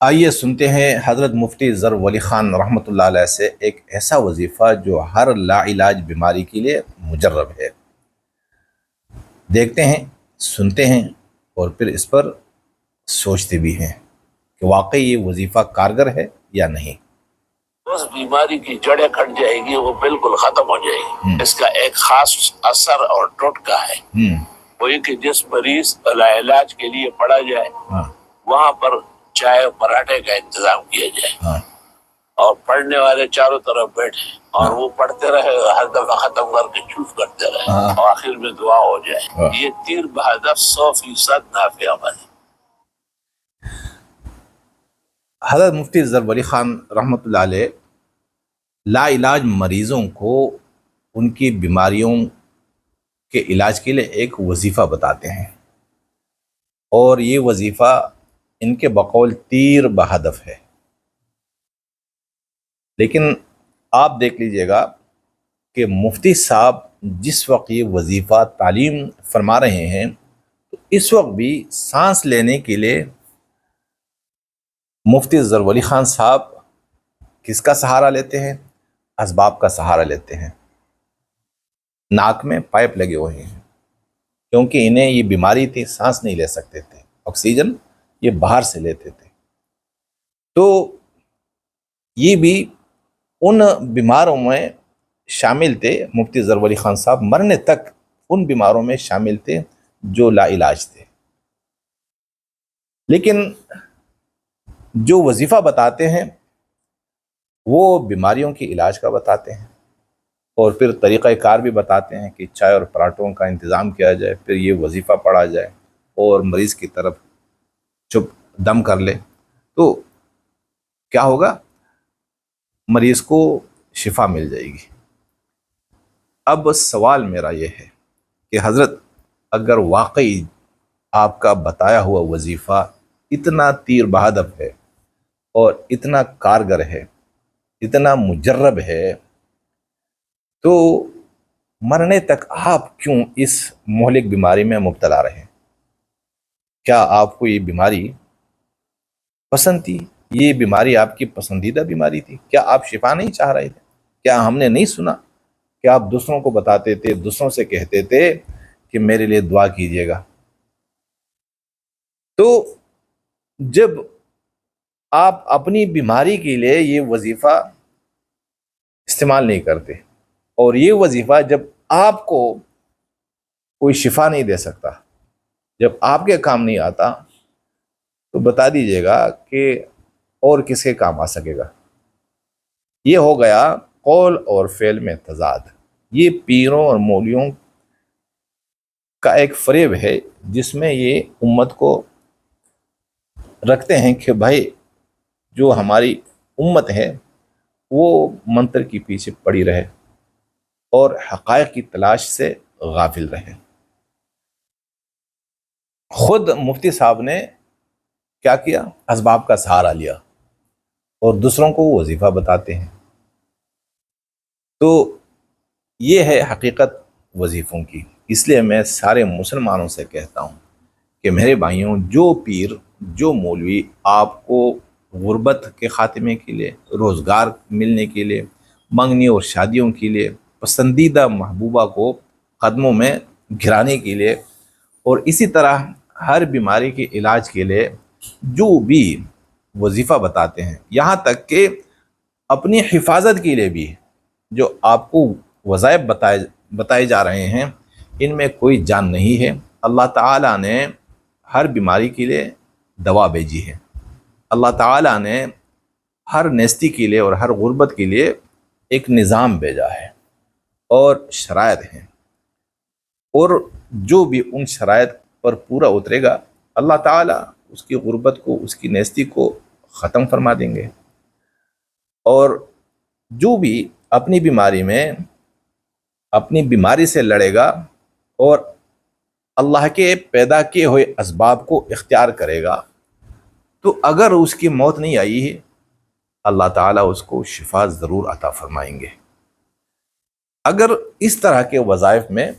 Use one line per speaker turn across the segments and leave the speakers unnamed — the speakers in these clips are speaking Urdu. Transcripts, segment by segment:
آئیے سنتے ہیں حضرت مفتی ظفر ولی خان رحمۃ اللہ علیہ سے ایک ایسا وظیفہ جو ہر لا علاج بیماری کے لیے مجرب ہے۔ دیکھتے ہیں، سنتے ہیں اور پھر اس پر سوچتے بھی ہیں کہ واقعی یہ وظیفہ کارگر ہے یا نہیں۔
اس بیماری کی جڑیں کٹ جائے گی، وہ بالکل ختم ہو جائے گی۔ اس کا ایک خاص اثر اور ٹوٹکا ہے، وہ یہ کہ جس مریض علاج کے لیے پڑا جائے وہاں پر چائے اور پراٹھے کا انتظام کیا جائے اور پڑھنے والے چاروں طرف بیٹھے اور وہ پڑھتے رہے، ہر دفعہ ختم کر کے چوپ کرتے رہے اور آخر میں دعا ہو جائے۔ یہ تیر بہدف 100% نافع عمل ہے۔
حضرت مفتی ظفر ولی خان رحمۃ اللہ علیہ لا علاج مریضوں کو ان کی بیماریوں کے علاج کے لیے ایک وظیفہ بتاتے ہیں، اور یہ وظیفہ ان کے بقول تیر بہدف ہے۔ لیکن آپ دیکھ لیجئے گا کہ مفتی صاحب جس وقت یہ وظیفہ تعلیم فرما رہے ہیں تو اس وقت بھی سانس لینے کے لیے مفتی ظفر ولی خان صاحب کس کا سہارا لیتے ہیں؟ اسباب کا سہارا لیتے ہیں۔ ناک میں پائپ لگے ہوئے ہیں کیونکہ انہیں یہ بیماری تھی، سانس نہیں لے سکتے تھے، آکسیجن یہ باہر سے لیتے تھے۔ تو یہ بھی ان بیماروں میں شامل تھے، مفتی ظفر ولی خان صاحب مرنے تک ان بیماروں میں شامل تھے جو لا علاج تھے۔ لیکن جو وظیفہ بتاتے ہیں وہ بیماریوں کے علاج کا بتاتے ہیں، اور پھر طریقہ کار بھی بتاتے ہیں کہ چائے اور پراٹھوں کا انتظام کیا جائے، پھر یہ وظیفہ پڑھا جائے اور مریض کی طرف چپ دم کر لے تو کیا ہوگا؟ مریض کو شفا مل جائے گی۔ اب سوال میرا یہ ہے کہ حضرت اگر واقعی آپ کا بتایا ہوا وظیفہ اتنا تیر بہدف ہے اور اتنا کارگر ہے، اتنا مجرب ہے، تو مرنے تک آپ کیوں اس مہلک بیماری میں مبتلا رہے؟ کیا آپ کو یہ بیماری پسند تھی؟ یہ بیماری آپ کی پسندیدہ بیماری تھی؟ کیا آپ شفا نہیں چاہ رہے تھے؟ کیا ہم نے نہیں سنا کہ آپ دوسروں کو بتاتے تھے، دوسروں سے کہتے تھے کہ میرے لیے دعا کیجیے گا؟ تو جب آپ اپنی بیماری کے لیے یہ وظیفہ استعمال نہیں کرتے، اور یہ وظیفہ جب آپ کو کوئی شفا نہیں دے سکتا، جب آپ کے کام نہیں آتا، تو بتا دیجئے گا کہ اور کس کے کام آ سکے گا؟ یہ ہو گیا قول اور فعل میں تضاد۔ یہ پیروں اور مولیوں کا ایک فریب ہے جس میں یہ امت کو رکھتے ہیں کہ بھائی جو ہماری امت ہے وہ منتر کی پیچھے پڑی رہے اور حقائق کی تلاش سے غافل رہے۔ خود مفتی صاحب نے کیا کیا؟ اسباب کا سہارا لیا اور دوسروں کو وظیفہ بتاتے ہیں۔ تو یہ ہے حقیقت وظیفوں کی۔ اس لیے میں سارے مسلمانوں سے کہتا ہوں کہ میرے بھائیوں، جو پیر، جو مولوی آپ کو غربت کے خاتمے کے لیے، روزگار ملنے کے لیے، منگنی اور شادیوں کے لیے، پسندیدہ محبوبہ کو قدموں میں گھرانے کے لیے، اور اسی طرح ہر بیماری کے علاج کے لیے جو بھی وظیفہ بتاتے ہیں، یہاں تک کہ اپنی حفاظت کے لیے بھی جو آپ کو وظائف بتائے جا رہے ہیں، ان میں کوئی جان نہیں ہے۔ اللہ تعالیٰ نے ہر بیماری کے لیے دوا بھیجی ہے، اللہ تعالیٰ نے ہر نیستی کے لیے اور ہر غربت کے لیے ایک نظام بھیجا ہے اور شرائط ہیں، اور جو بھی ان شرائط پر پورا اترے گا، اللہ تعالیٰ اس کی غربت کو، اس کی نیستی کو ختم فرما دیں گے۔ اور جو بھی اپنی بیماری سے لڑے گا اور اللہ کے پیدا کیے ہوئے اسباب کو اختیار کرے گا، تو اگر اس کی موت نہیں آئی ہے، اللہ تعالیٰ اس کو شفا ضرور عطا فرمائیں گے۔ اگر اس طرح کے وظائف میں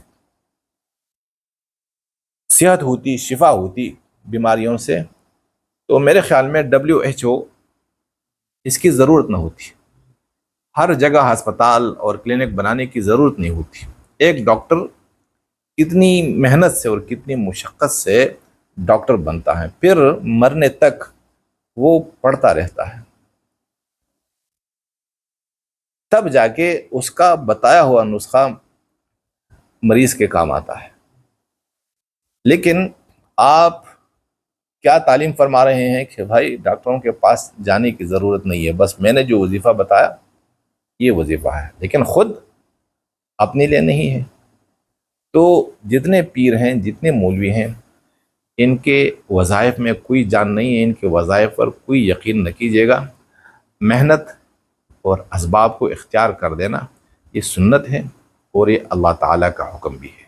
صحت ہوتی، شفا ہوتی بیماریوں سے، تو میرے خیال میں WHO اس کی ضرورت نہ ہوتی، ہر جگہ ہسپتال اور کلینک بنانے کی ضرورت نہیں ہوتی۔ ایک ڈاکٹر کتنی محنت سے اور کتنی مشقت سے ڈاکٹر بنتا ہے، پھر مرنے تک وہ پڑھتا رہتا ہے، تب جا کے اس کا بتایا ہوا نسخہ مریض کے کام آتا ہے۔ لیکن آپ کیا تعلیم فرما رہے ہیں کہ بھائی ڈاکٹروں کے پاس جانے کی ضرورت نہیں ہے، بس میں نے جو وظیفہ بتایا یہ وظیفہ ہے، لیکن خود اپنے لیے نہیں ہے۔ تو جتنے پیر ہیں، جتنے مولوی ہیں، ان کے وظائف میں کوئی جان نہیں ہے، ان کے وظائف پر کوئی یقین نہ کیجیے گا۔ محنت اور اسباب کو اختیار کر دینا یہ سنت ہے، اور یہ اللہ تعالیٰ کا حکم بھی ہے۔